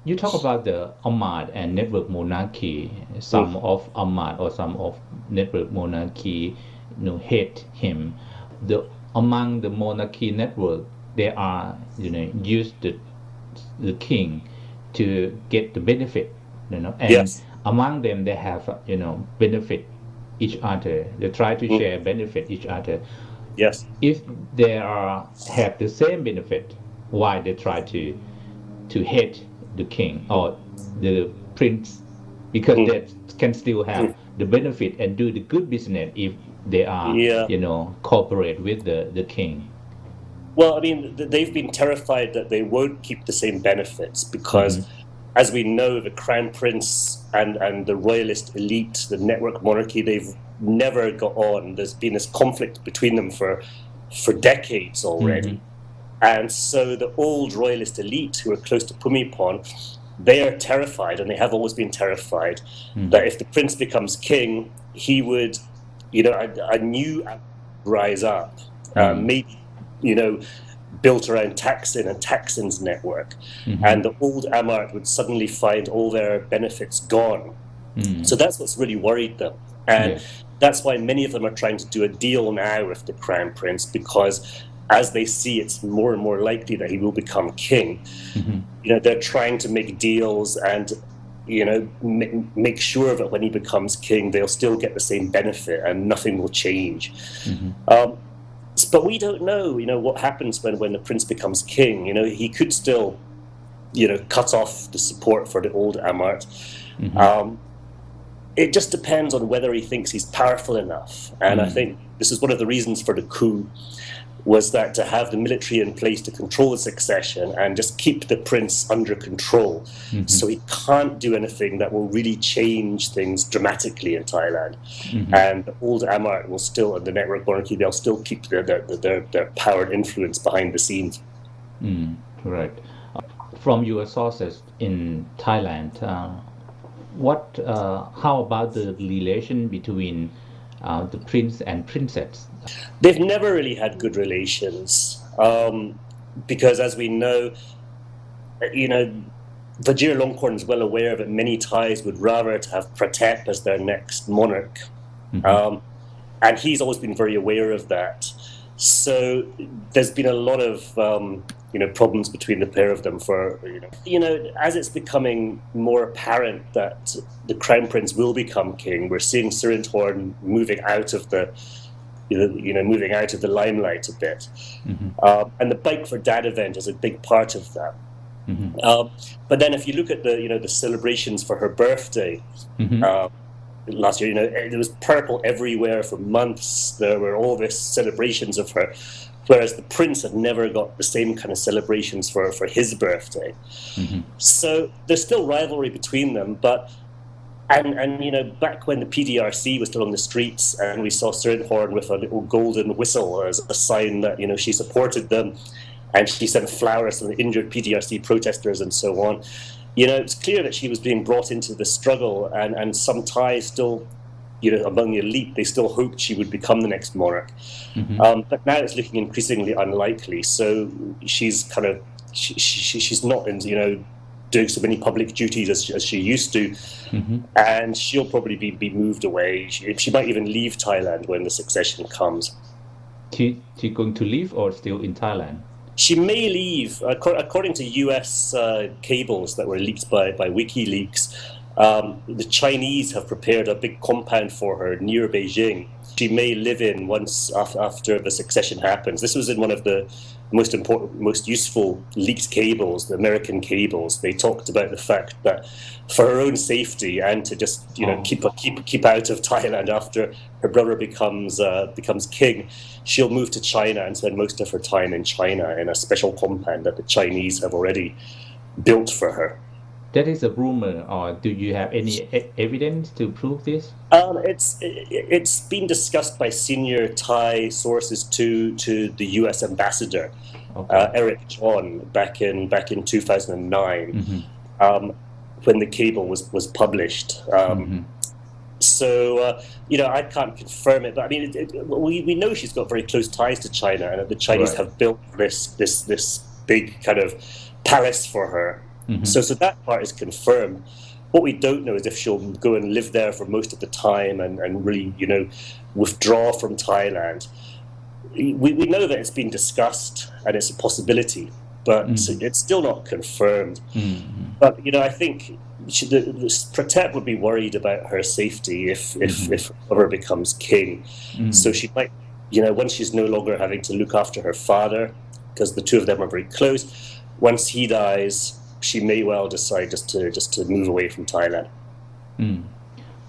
You talk about the Ahmad and network monarchy. Mm. Some of Ahmad or some of network monarchy, hate him. The among the monarchy network, they are, use the king to get the benefit, and Yes. among them they have, benefit each other. They try to Mm. share benefit each other. Yes. If they are have the same benefit, why they try to hate the king or the prince, because Mm. they can still have Mm. the benefit and do the good business if they are, Yeah. cooperate with the king. Well, I mean, they've been terrified that they won't keep the same benefits Mm-hmm. because, as we know, the crown prince and the royalist elite, the network monarchy, they've never got on. There's been this conflict between them for decades already. Mm-hmm. And so the old royalist elite who are close to Pumipon, they are terrified, and they have always been terrified, that if the prince becomes king, he would, a new rise up, maybe, built around Taksin and Taksin's network. Mm-hmm. And the old Amart would suddenly find all their benefits gone. So that's what's really worried them. And Yes. that's why many of them are trying to do a deal now with the crown prince, because as they see it's more and more likely that he will become king, they're trying to make deals and, make sure that when he becomes king, they'll still get the same benefit and nothing will change. But we don't know, what happens when the prince becomes king. He could still, cut off the support for the old Amart. It just depends on whether he thinks he's powerful enough. And I think this is one of the reasons for the coup, was that to have the military in place to control the succession and just keep the prince under control. So he can't do anything that will really change things dramatically in Thailand. And the old Amart will still, and the network monarchy, they'll still keep their power and influence behind the scenes. Right. From your sources in Thailand, how about the relation between the prince and princess? They've never really had good relations, because, as we know, Vajir Longkorn is well aware that many Thais would rather to have Pratap as their next monarch, and he's always been very aware of that. So there's been a lot of problems between the pair of them for as it's becoming more apparent that the crown prince will become king. We're seeing Sirindhorn moving out of the moving out of the limelight a bit, and the Bike for Dad event is a big part of that. But then if you look at the celebrations for her birthday last year, there was purple everywhere for months. There were all these celebrations of her, whereas the prince had never got the same kind of celebrations for his birthday. So there's still rivalry between them, but and back when the PDRC was still on the streets and we saw Sirindhorn with a little golden whistle as a sign that she supported them, and she sent flowers to the injured PDRC protesters and so on. It's clear that she was being brought into the struggle, and some Thais still, among the elite, they still hoped she would become the next monarch. But now it's looking increasingly unlikely. So she's kind of she's not in doing so many public duties as she used to, and she'll probably be moved away. She might even leave Thailand when the succession comes. She going to leave or still in Thailand? She may leave. According to U.S. Cables that were leaked by WikiLeaks, the Chinese have prepared a big compound for her near Beijing. She may live in once after the succession happens. This was in one of the most important, most useful leaked cables, the American cables. They talked about the fact that for her own safety and to just keep out of Thailand after her brother becomes king, she'll move to China and spend most of her time in China in a special compound that the Chinese have already built for her. That is a rumor, or do you have any evidence to prove this? It's been discussed by senior Thai sources to the U.S. ambassador, Eric John, back in 2009, when the cable was published. So I can't confirm it, but I mean, we know she's got very close ties to China, and that the Chinese have built this big kind of palace for her. So that part is confirmed. What we don't know is if she'll go and live there for most of the time and really, withdraw from Thailand. We know that it's been discussed and it's a possibility, but it's still not confirmed. But, I think the Pratap would be worried about her safety if her brother becomes king. So she might, once she's no longer having to look after her father, because the two of them are very close, once he dies, she may well decide just to move away from Thailand.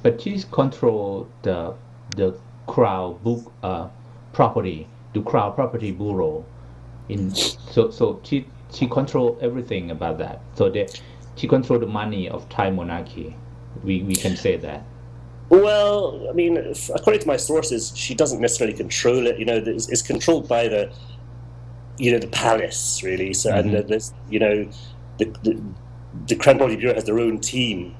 But she's control the crown book property, the crown property bureau. So she control everything about that. So she control the money of Thai monarchy. We can say that. Well, I mean, according to my sources, she doesn't necessarily control it. It's controlled by the palace, really. So and there's the Crown Property Bureau has their own team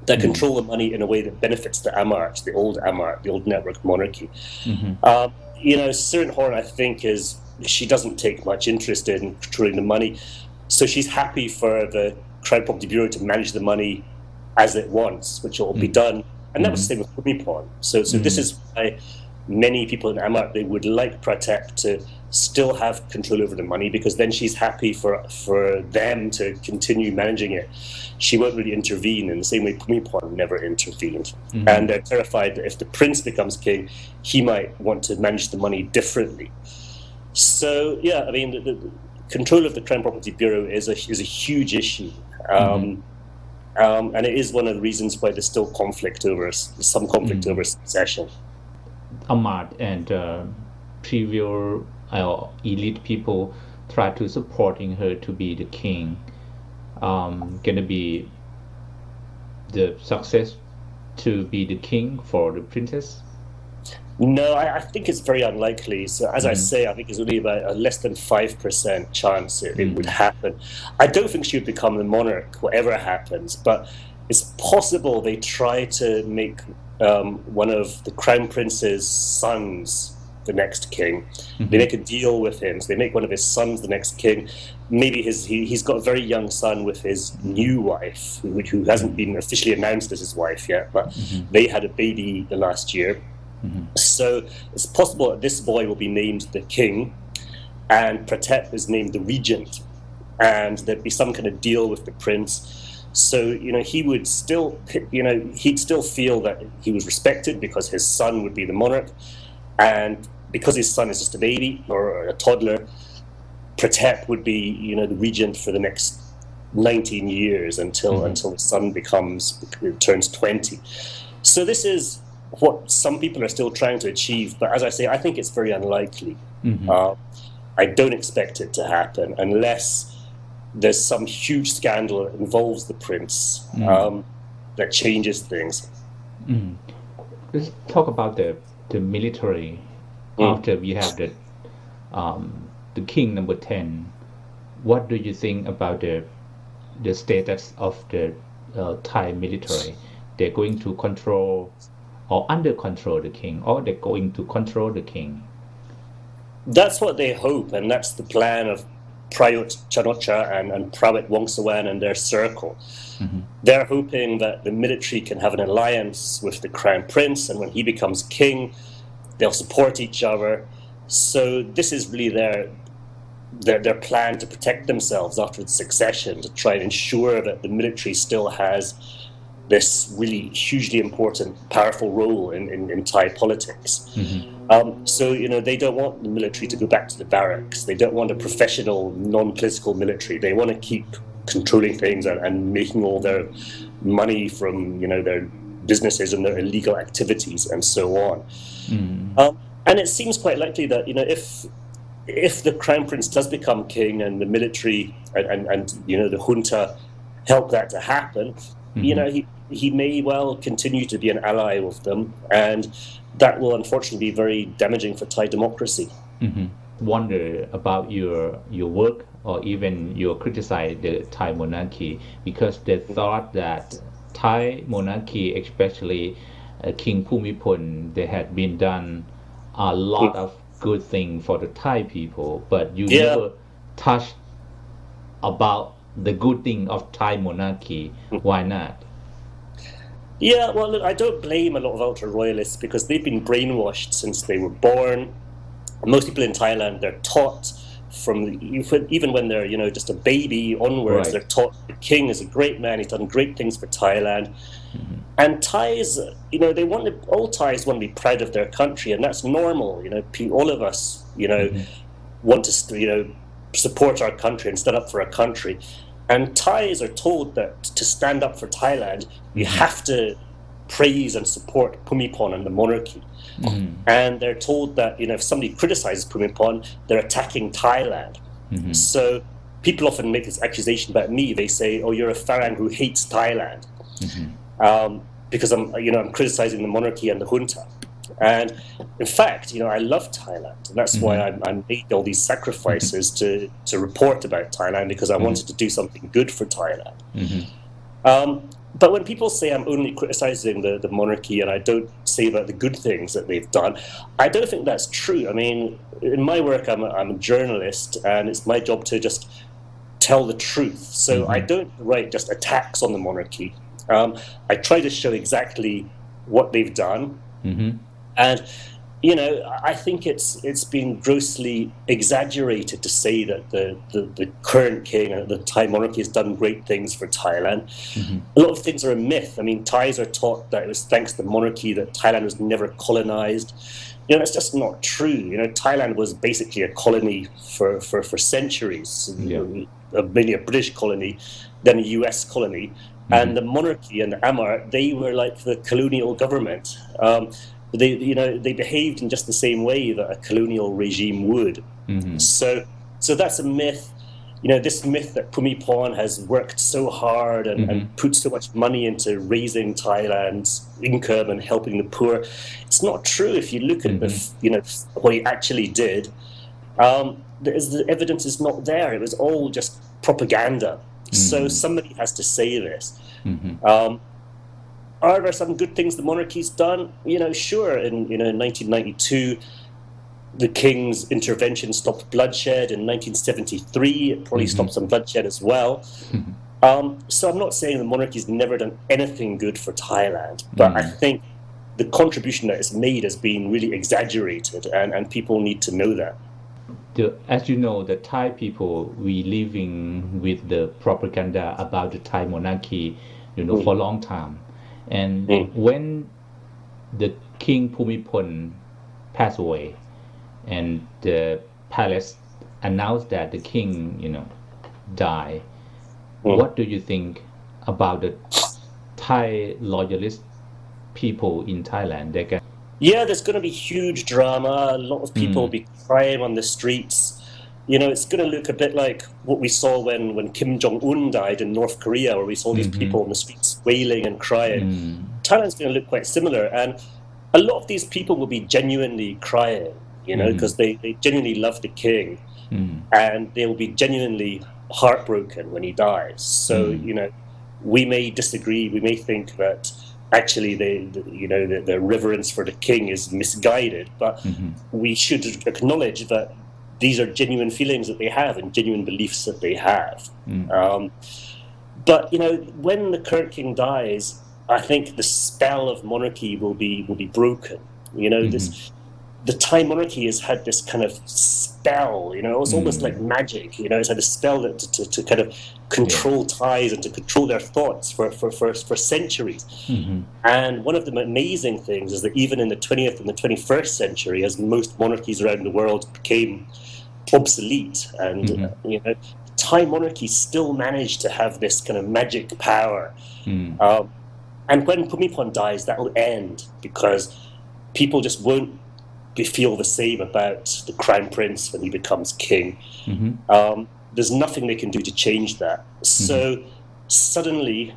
that control the money in a way that benefits the Amart, the old Amart, the old network monarchy. Sirn Horn, I think, she doesn't take much interest in controlling the money, so she's happy for the Crown Property Bureau to manage the money as it wants, which will be done. And that was the same with Bhumipon. So this is why many people in Amart, they would like Pratap to still have control over the money, because then she's happy for them to continue managing it. She won't really intervene in the same way Bhumipon never intervened. And they're terrified that if the prince becomes king, he might want to manage the money differently. So, yeah, I mean, the control of the Crown Property Bureau is a huge issue. And it is one of the reasons why there's still some conflict over succession. Ahmad and previous elite people try to supporting her to be the king. Gonna be the success to be the king for the princess? No, I think it's very unlikely. So as I say, I think it's only about a less than 5% chance it would happen. I don't think she would become the monarch, whatever happens, but it's possible they try to make one of the crown prince's sons the next king. They make a deal with him. So they make one of his sons the next king. Maybe he's got a very young son with his new wife, who hasn't been officially announced as his wife yet, but they had a baby the last year. So it's possible that this boy will be named the king and Pratap is named the regent, and there'd be some kind of deal with the prince. So, he would still, he'd still feel that he was respected because his son would be the monarch. And because his son is just a baby or a toddler, Pratap would be, the regent for the next 19 years until his son turns 20. So this is what some people are still trying to achieve. But as I say, I think it's very unlikely. I don't expect it to happen unless there's some huge scandal that involves the prince that changes things. Let's talk about the military. After we have the king number 10, what do you think about the status of the Thai military? They're going to control or under control the king, or they're going to control the king? That's what they hope, and that's the plan of Prayut Chan-o-cha and Prawit Wongsawan and their circle. They're hoping that the military can have an alliance with the crown prince, and when he becomes king, they'll support each other. So this is really their plan to protect themselves after the succession, to try and ensure that the military still has this really hugely important, powerful role in Thai politics. So, they don't want the military to go back to the barracks. They don't want a professional, non-political military. They want to keep controlling things and making all their money from, their businesses and their illegal activities and so on. And it seems quite likely that, if the crown prince does become king and the military and the junta help that to happen, he may well continue to be an ally with them, and that will unfortunately be very damaging for Thai democracy. Wonder about your work, or even you criticize the Thai monarchy, because they thought that Thai monarchy, especially King Bhumipol, they had been done a lot of good things for the Thai people, but you never touched about the good thing of Thai monarchy. Why not? Yeah, well, look, I don't blame a lot of ultra-royalists because they've been brainwashed since they were born. Most people in Thailand, they're taught even when they're, just a baby onwards, Right. they're taught the king is a great man, he's done great things for Thailand. And Thais, all Thais want to be proud of their country, and that's normal. All of us, want to, support our country and stand up for our country. And Thais are told that to stand up for Thailand, you have to praise and support Bhumibol and the monarchy. And they're told that, if somebody criticizes Bhumibol, they're attacking Thailand. So people often make this accusation about me. They say, oh, you're a Farang who hates Thailand. Because I'm criticizing the monarchy and the junta. And in fact, I love Thailand, and that's why I made all these sacrifices to report about Thailand, because I wanted to do something good for Thailand. But when people say I'm only criticizing the monarchy and I don't say about the good things that they've done, I don't think that's true. I mean, in my work, I'm a journalist, and it's my job to just tell the truth. So I don't write just attacks on the monarchy. I try to show exactly what they've done. And, I think it's been grossly exaggerated to say that the current king and the Thai monarchy has done great things for Thailand. A lot of things are a myth. I mean, Thais are taught that it was thanks to the monarchy that Thailand was never colonized. That's just not true. Thailand was basically a colony for centuries. Mainly a British colony, then a US colony. And the monarchy and the Amar, they were like the colonial government. They behaved in just the same way that a colonial regime would. So that's a myth. This myth that Bhumibol has worked so hard and put so much money into raising Thailand's income and helping the poor. It's not true. If you look at what he actually did, the evidence is not there. It was all just propaganda. So somebody has to say this. Are there some good things the monarchy's done? Sure. In 1992, the king's intervention stopped bloodshed. In 1973, it probably stopped some bloodshed as well. So I'm not saying the monarchy's never done anything good for Thailand, but I think the contribution that it's made has been really exaggerated, and people need to know that. As you know, the Thai people, we living with the propaganda about the Thai monarchy, for a long time. And when the King Bhumibol passed away, and the palace announced that the king, died, what do you think about the Thai loyalist people in Thailand? Yeah, there's going to be huge drama. A lot of people will be crying on the streets. It's going to look a bit like what we saw when Kim Jong-un died in North Korea, where we saw these people on the streets wailing and crying. Thailand's going to look quite similar. And a lot of these people will be genuinely crying, because they genuinely love the king. And they will be genuinely heartbroken when he dies. So, we may disagree. We may think that actually the reverence for the king is misguided, but we should acknowledge that these are genuine feelings that they have and genuine beliefs that they have. But when the current king dies, I think the spell of monarchy will be broken. The Thai monarchy has had this kind of spell. It's almost like magic. It's had a spell to kind of control Thais and to control their thoughts for centuries. And one of the amazing things is that even in the 20th and the 21st century, as most monarchies around the world became obsolete, and the Thai monarchy still managed to have this kind of magic power. And when Bhumibol dies, that will end, because people just won't feel the same about the crown prince when he becomes king. There's nothing they can do to change that. So suddenly,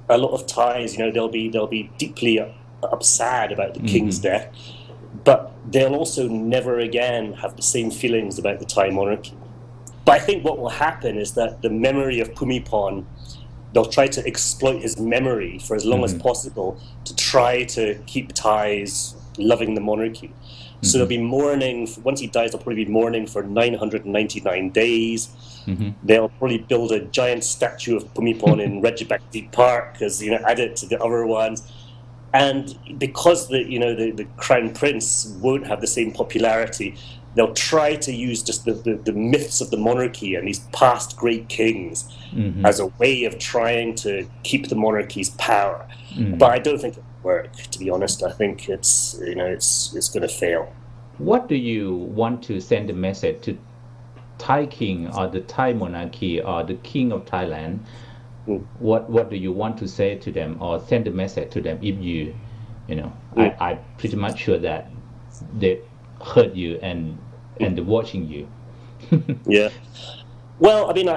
a lot of Thais, they'll be deeply sad about the king's death, but they'll also never again have the same feelings about the Thai monarchy. But I think what will happen is that the memory of Bhumibol, they'll try to exploit his memory for as long as possible to try to keep Thais loving the monarchy. So they'll be mourning. Once he dies, they'll probably be mourning for 999 days. They'll probably build a giant statue of Bhumibol in Rajabakti Park, as add it to the other ones. And because the Crown Prince won't have the same popularity, they'll try to use just the myths of the monarchy and these past great kings as a way of trying to keep the monarchy's power. But I don't think it will work, to be honest. I think it's going to fail. What do you want to send a message to Thai king or the Thai monarchy or the king of Thailand? What do you want to say to them or send a message to them if I'm pretty much sure that they heard you and they're watching you. Yeah. Well, I mean,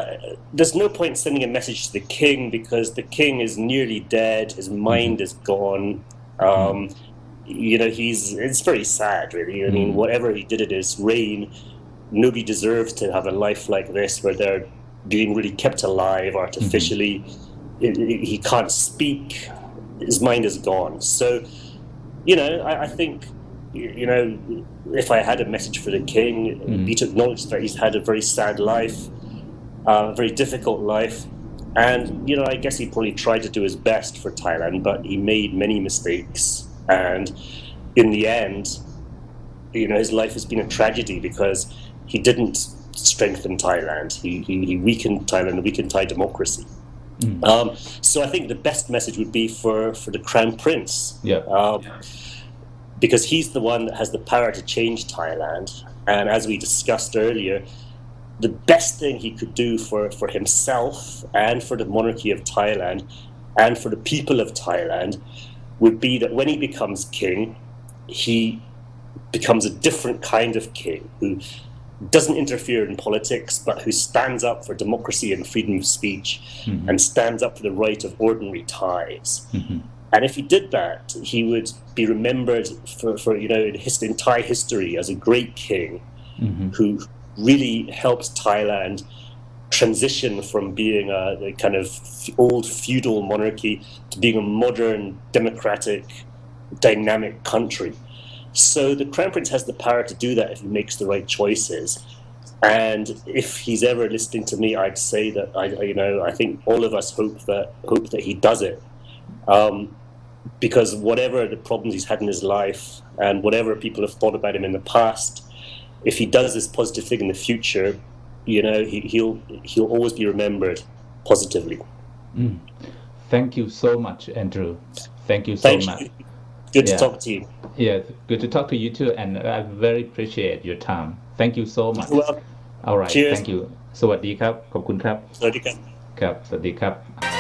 there's no point sending a message to the king because the king is nearly dead. His mind is gone. It's very sad, really. I mean, whatever he did in his reign, nobody deserves to have a life like this where they're being really kept alive artificially. He can't speak. His mind is gone. So, I think, if I had a message for the king, it would be to acknowledge that he's had a very sad life, a very difficult life. And, I guess he probably tried to do his best for Thailand, but he made many mistakes. And in the end, his life has been a tragedy because he didn't strengthen Thailand. He weakened Thailand and weakened Thai democracy. So I think the best message would be for the Crown Prince. Because he's the one that has the power to change Thailand. And as we discussed earlier, the best thing he could do for himself and for the monarchy of Thailand and for the people of Thailand would be that when he becomes king, he becomes a different kind of king who doesn't interfere in politics, but who stands up for democracy and freedom of speech and stands up for the right of ordinary Thais. And if he did that, he would be remembered for in Thai history as a great king who really helped Thailand transition from being a kind of old feudal monarchy to being a modern, democratic, dynamic country. So the Crown Prince has the power to do that if he makes the right choices. And if he's ever listening to me, I'd say that I think all of us hope that he does it. Because whatever the problems he's had in his life and whatever people have thought about him in the past, if he does this positive thing in the future, he'll always be remembered positively. Thank you so much, Andrew. Thank you so much. Good to talk to you. Yeah, good to talk to you too, and I very appreciate your time. Thank you so much. Well, all right. cheers. Thank you. สวัสดีครับขอบคุณครับ สวัสดีครับ ครับสวัสดีครับ